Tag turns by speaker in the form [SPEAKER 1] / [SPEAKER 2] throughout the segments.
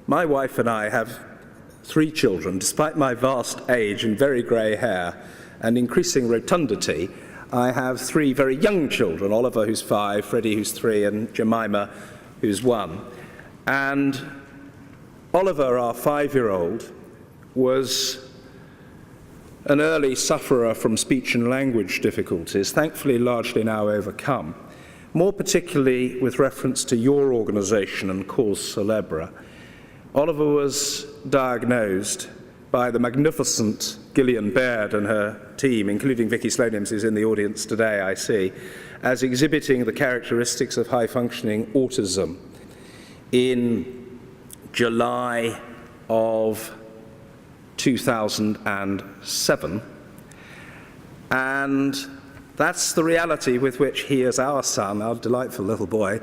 [SPEAKER 1] My wife and I have 3 children. Despite my vast age and very grey hair and increasing rotundity, I have 3 very young children, Oliver, who's 5, Freddie, who's 3, and Jemima, who's 1. And Oliver, our 5-year-old, was an early sufferer from speech and language difficulties, thankfully largely now overcome, more particularly with reference to your organisation and cause célèbre. Oliver was diagnosed by the magnificent Gillian Baird and her team, including Vicky Slonims, who's in the audience today, I see, as exhibiting the characteristics of high-functioning autism in July of 2007. And that's the reality with which he, as our son, our delightful little boy,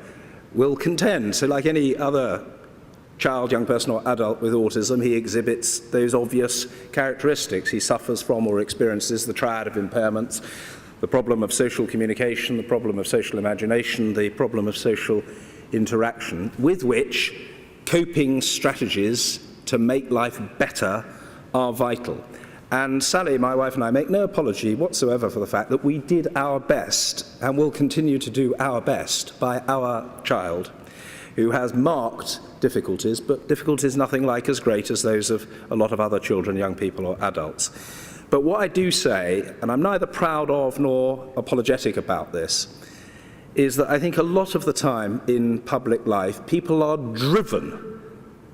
[SPEAKER 1] will contend. So like any other child, young person or adult with autism, he exhibits those obvious characteristics. He suffers from or experiences the triad of impairments, the problem of social communication, the problem of social imagination, the problem of social interaction, with which coping strategies to make life better are vital. And Sally, my wife, and I make no apology whatsoever for the fact that we did our best and will continue to do our best by our child, who has marked difficulties, but difficulties nothing like as great as those of a lot of other children, young people or adults. But what I do say, and I'm neither proud of nor apologetic about this, is that I think a lot of the time in public life, people are driven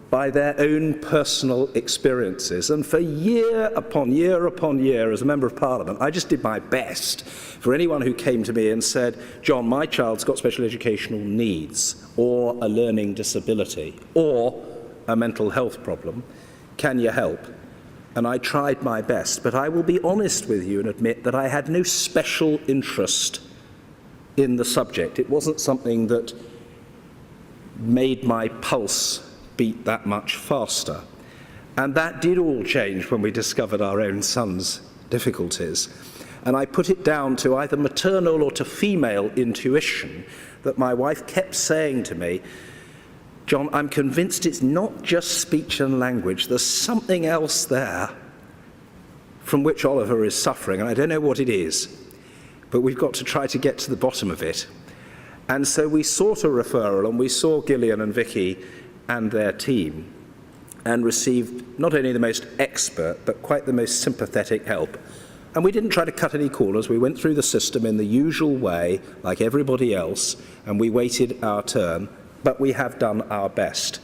[SPEAKER 1] by their own personal experiences. And for year upon year upon year, as a Member of Parliament, I just did my best for anyone who came to me and said, John, my child's got special educational needs, or a learning disability, or a mental health problem. Can you help? And I tried my best, but I will be honest with you and admit that I had no special interest in the subject. It wasn't something that made my pulse beat that much faster. And that did all change when we discovered our own son's difficulties. And I put it down to either maternal or to female intuition that my wife kept saying to me, John, I'm convinced it's not just speech and language. There's something else there from which Oliver is suffering, and I don't know what it is, but we've got to try to get to the bottom of it. And so we sought a referral, and we saw Gillian and Vicky and their team, and received not only the most expert, but quite the most sympathetic help. And we didn't try to cut any corners. We went through the system in the usual way, like everybody else, and we waited our turn, but we have done our best.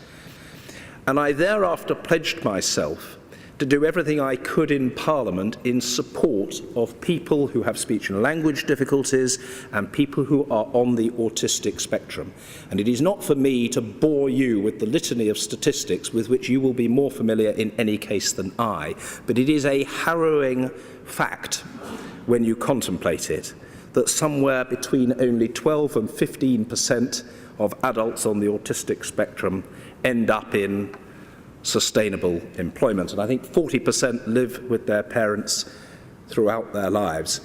[SPEAKER 1] And I thereafter pledged myself to do everything I could in Parliament in support of people who have speech and language difficulties and people who are on the autistic spectrum. And it is not for me to bore you with the litany of statistics with which you will be more familiar in any case than I, but it is a harrowing fact when you contemplate it, that somewhere between only 12 and 15% of adults on the autistic spectrum end up in sustainable employment. And I think 40% live with their parents throughout their lives.